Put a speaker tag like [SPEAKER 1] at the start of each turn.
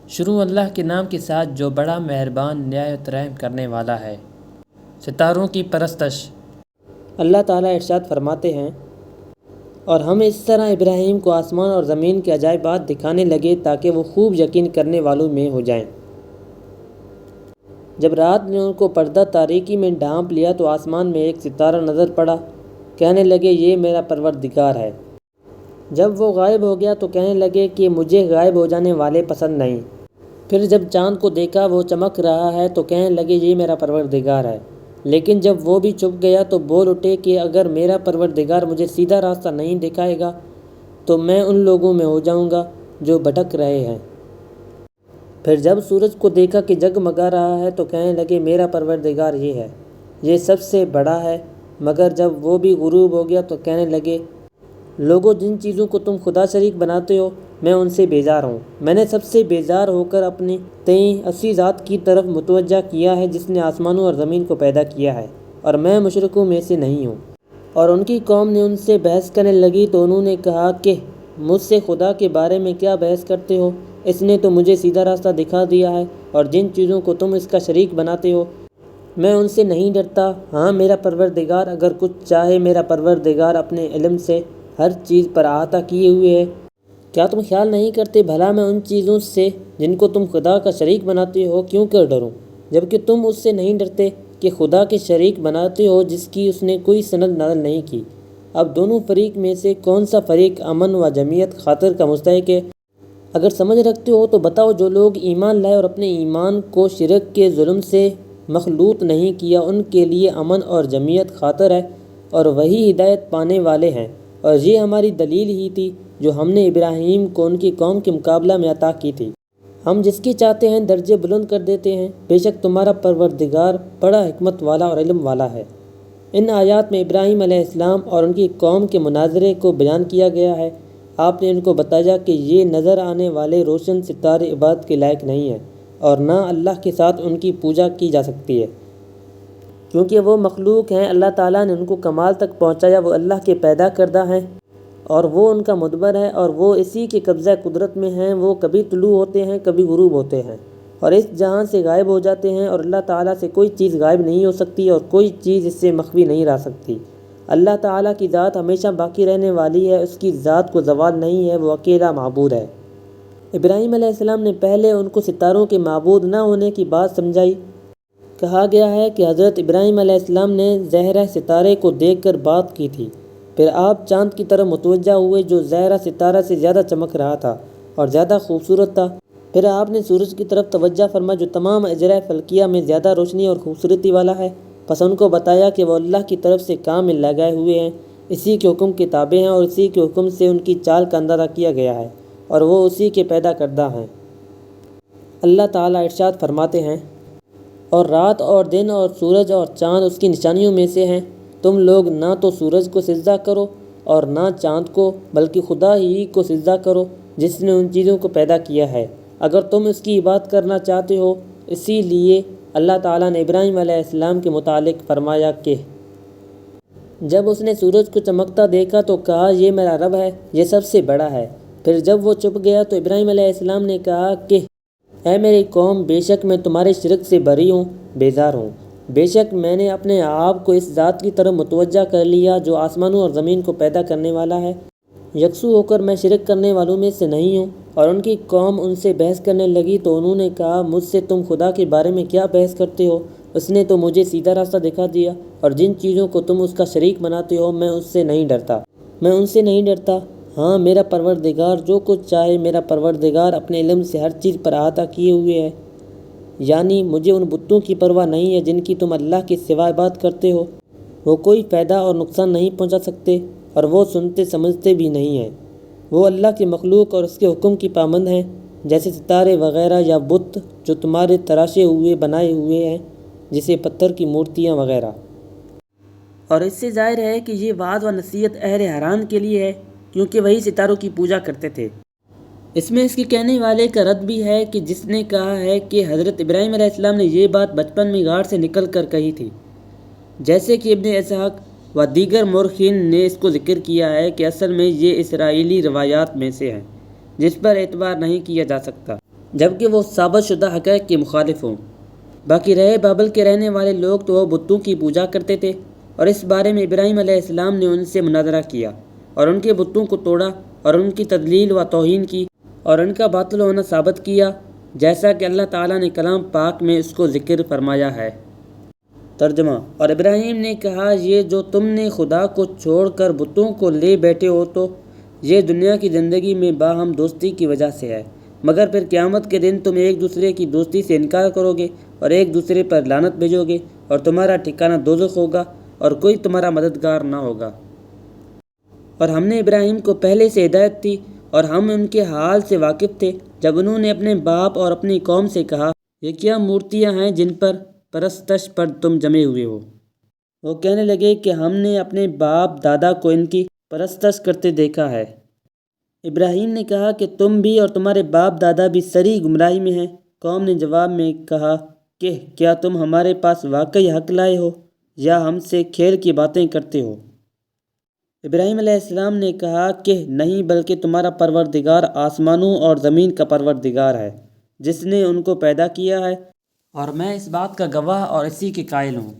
[SPEAKER 1] شروع اللہ کے نام کے ساتھ جو بڑا مہربان نہایت رحم کرنے والا ہے۔ ستاروں کی پرستش۔
[SPEAKER 2] اللہ تعالیٰ ارشاد فرماتے ہیں، اور ہم اس طرح ابراہیم کو آسمان اور زمین کے عجائبات دکھانے لگے تاکہ وہ خوب یقین کرنے والوں میں ہو جائیں۔ جب رات نے ان کو پردہ تاریکی میں ڈھانپ لیا تو آسمان میں ایک ستارہ نظر پڑا، کہنے لگے یہ میرا پروردگار ہے۔ جب وہ غائب ہو گیا تو کہنے لگے کہ مجھے غائب ہو جانے والے پسند نہیں۔ پھر جب چاند کو دیکھا وہ چمک رہا ہے تو کہنے لگے یہ میرا پروردگار ہے۔ لیکن جب وہ بھی چھپ گیا تو بول اٹھے کہ اگر میرا پروردگار مجھے سیدھا راستہ نہیں دکھائے گا تو میں ان لوگوں میں ہو جاؤں گا جو بھٹک رہے ہیں۔ پھر جب سورج کو دیکھا کہ جگمگا رہا ہے تو کہنے لگے میرا پروردگار یہ ہے، یہ سب سے بڑا ہے۔ مگر جب وہ بھی غروب ہو گیا تو کہنے لگے لوگوں جن چیزوں کو تم خدا شریک بناتے ہو میں ان سے بیزار ہوں۔ میں نے سب سے بیزار ہو کر اپنے تئیں اسی ذات کی طرف متوجہ کیا ہے جس نے آسمانوں اور زمین کو پیدا کیا ہے، اور میں مشرکوں میں سے نہیں ہوں۔ اور ان کی قوم نے ان سے بحث کرنے لگی تو انہوں نے کہا کہ مجھ سے خدا کے بارے میں کیا بحث کرتے ہو؟ اس نے تو مجھے سیدھا راستہ دکھا دیا ہے، اور جن چیزوں کو تم اس کا شریک بناتے ہو میں ان سے نہیں ڈرتا۔ ہاں میرا پروردگار اگر کچھ چاہے، میرا پروردگار اپنے علم سے ہر چیز پر احاطہ کیے ہوئے ہے۔ کیا تم خیال نہیں کرتے بھلا میں ان چیزوں سے جن کو تم خدا کا شریک بناتے ہو کیوں کر ڈروں، جبکہ تم اس سے نہیں ڈرتے کہ خدا کے شریک بناتے ہو جس کی اس نے کوئی سند نازل نہیں کی۔ اب دونوں فریق میں سے کون سا فریق امن و جمعیت خاطر کا مستحق ہے؟ اگر سمجھ رکھتے ہو تو بتاؤ جو لوگ ایمان لائے اور اپنے ایمان کو شرک کے ظلم سے مخلوط نہیں کیا ان کے لیے امن اور جمعیت خاطر ہے، اور وہی ہدایت پانے والے ہیں۔ اور یہ ہماری دلیل ہی تھی جو ہم نے ابراہیم کو ان کی قوم کے مقابلہ میں عطا کی تھی۔ ہم جس کی چاہتے ہیں درجے بلند کر دیتے ہیں۔ بے شک تمہارا پروردگار بڑا حکمت والا اور علم والا ہے۔ ان آیات میں ابراہیم علیہ السلام اور ان کی قوم کے مناظرے کو بیان کیا گیا ہے۔ آپ نے ان کو بتایا کہ یہ نظر آنے والے روشن ستارے عبادت کے لائق نہیں ہیں، اور نہ اللہ کے ساتھ ان کی پوجا کی جا سکتی ہے، کیونکہ وہ مخلوق ہیں۔ اللہ تعالیٰ نے ان کو کمال تک پہنچایا، وہ اللہ کے پیدا کردہ ہیں اور وہ ان کا مدبر ہے، اور وہ اسی کے قبضہ قدرت میں ہیں۔ وہ کبھی طلوع ہوتے ہیں کبھی غروب ہوتے ہیں اور اس جہاں سے غائب ہو جاتے ہیں، اور اللہ تعالیٰ سے کوئی چیز غائب نہیں ہو سکتی اور کوئی چیز اس سے مخفی نہیں رہ سکتی۔ اللہ تعالیٰ کی ذات ہمیشہ باقی رہنے والی ہے، اس کی ذات کو زوال نہیں ہے، وہ اکیلا معبود ہے۔ ابراہیم علیہ السلام نے پہلے ان کو ستاروں کے معبود نہ ہونے کی بات سمجھائی۔ کہا گیا ہے کہ حضرت ابراہیم علیہ السلام نے زہرہ ستارے کو دیکھ کر بات کی تھی، پھر آپ چاند کی طرف متوجہ ہوئے جو زہرہ ستارہ سے زیادہ چمک رہا تھا اور زیادہ خوبصورت تھا۔ پھر آپ نے سورج کی طرف توجہ فرما جو تمام اجرائے فلکیہ میں زیادہ روشنی اور خوبصورتی والا ہے۔ پس ان کو بتایا کہ وہ اللہ کی طرف سے کام میں لگائے ہوئے ہیں، اسی کے حکم کے تابع ہیں، اور اسی کے حکم سے ان کی چال کا اندازہ کیا گیا ہے، اور وہ اسی کے پیدا کردہ ہیں۔ اللہ تعالیٰ ارشاد فرماتے ہیں، اور رات اور دن اور سورج اور چاند اس کی نشانیوں میں سے ہیں۔ تم لوگ نہ تو سورج کو سجدہ کرو اور نہ چاند کو، بلکہ خدا ہی کو سجدہ کرو جس نے ان چیزوں کو پیدا کیا ہے اگر تم اس کی عبادت کرنا چاہتے ہو۔ اسی لیے اللہ تعالیٰ نے ابراہیم علیہ السلام کے متعلق فرمایا کہ جب اس نے سورج کو چمکتا دیکھا تو کہا یہ میرا رب ہے، یہ سب سے بڑا ہے۔ پھر جب وہ چھپ گیا تو ابراہیم علیہ السلام نے کہا کہ اے میری قوم، بے شک میں تمہارے شرک سے بری ہوں، بیزار ہوں۔ بے شک میں نے اپنے آپ کو اس ذات کی طرف متوجہ کر لیا جو آسمانوں اور زمین کو پیدا کرنے والا ہے، یکسو ہو کر میں شرک کرنے والوں میں سے نہیں ہوں۔ اور ان کی قوم ان سے بحث کرنے لگی تو انہوں نے کہا مجھ سے تم خدا کے بارے میں کیا بحث کرتے ہو؟ اس نے تو مجھے سیدھا راستہ دکھا دیا، اور جن چیزوں کو تم اس کا شریک بناتے ہو میں اس سے نہیں ڈرتا۔ ہاں میرا پروردگار جو کچھ چاہے، میرا پروردگار اپنے علم سے ہر چیز پر احاطہ کیے ہوئے ہے، یعنی مجھے ان بتوں کی پرواہ نہیں ہے جن کی تم اللہ کے سوا عبادت کرتے ہو۔ وہ کوئی فائدہ اور نقصان نہیں پہنچا سکتے، اور وہ سنتے سمجھتے بھی نہیں ہیں۔ وہ اللہ کی مخلوق اور اس کے حکم کی پابند ہیں، جیسے ستارے وغیرہ یا بت جو تمہارے تراشے ہوئے بنائے ہوئے ہیں، جیسے پتھر کی مورتیاں وغیرہ۔ اور اس سے ظاہر ہے کہ یہ وعظ و نصیحت اہل حران کے لیے ہے، کیونکہ وہی ستاروں کی پوجا کرتے تھے۔ اس میں اس کے کہنے والے کا رد بھی ہے کہ جس نے کہا ہے کہ حضرت ابراہیم علیہ السلام نے یہ بات بچپن میں غار سے نکل کر کہی تھی، جیسے کہ ابن اسحاق و دیگر مورخین نے اس کو ذکر کیا ہے کہ اصل میں یہ اسرائیلی روایات میں سے ہیں جس پر اعتبار نہیں کیا جا سکتا۔ جبکہ وہ ثابت شدہ حقائق کے مخالف ہوں۔ باقی رہے بابل کے رہنے والے لوگ تو وہ بتوں کی پوجا کرتے تھے، اور اس بارے میں ابراہیم علیہ السلام نے ان سے مناظرہ کیا اور ان کے بتوں کو توڑا اور ان کی تضلیل و توہین کی اور ان کا باطل ہونا ثابت کیا، جیسا کہ اللہ تعالیٰ نے کلام پاک میں اس کو ذکر فرمایا ہے۔ ترجمہ: اور ابراہیم نے کہا، یہ جو تم نے خدا کو چھوڑ کر بتوں کو لے بیٹھے ہو تو یہ دنیا کی زندگی میں باہم دوستی کی وجہ سے ہے، مگر پھر قیامت کے دن تم ایک دوسرے کی دوستی سے انکار کرو گے اور ایک دوسرے پر لعنت بھیجو گے، اور تمہارا ٹھکانہ دوزخ ہوگا اور کوئی تمہارا مددگار نہ ہوگا۔ اور ہم نے ابراہیم کو پہلے سے ہدایت دی اور ہم ان کے حال سے واقف تھے جب انہوں نے اپنے باپ اور اپنی قوم سے کہا، یہ کیا مورتیاں ہیں جن پر پرستش پر تم جمے ہوئے ہو؟ وہ کہنے لگے کہ ہم نے اپنے باپ دادا کو ان کی پرستش کرتے دیکھا ہے۔ ابراہیم نے کہا کہ تم بھی اور تمہارے باپ دادا بھی سری گمراہی میں ہیں۔ قوم نے جواب میں کہا کہ کیا تم ہمارے پاس واقعی حق لائے ہو یا ہم سے کھیل کی باتیں کرتے ہو؟ ابراہیم علیہ السلام نے کہا کہ نہیں، بلکہ تمہارا پروردگار آسمانوں اور زمین کا پروردگار ہے، جس نے ان کو پیدا کیا ہے، اور میں اس بات کا گواہ اور اسی کے قائل ہوں۔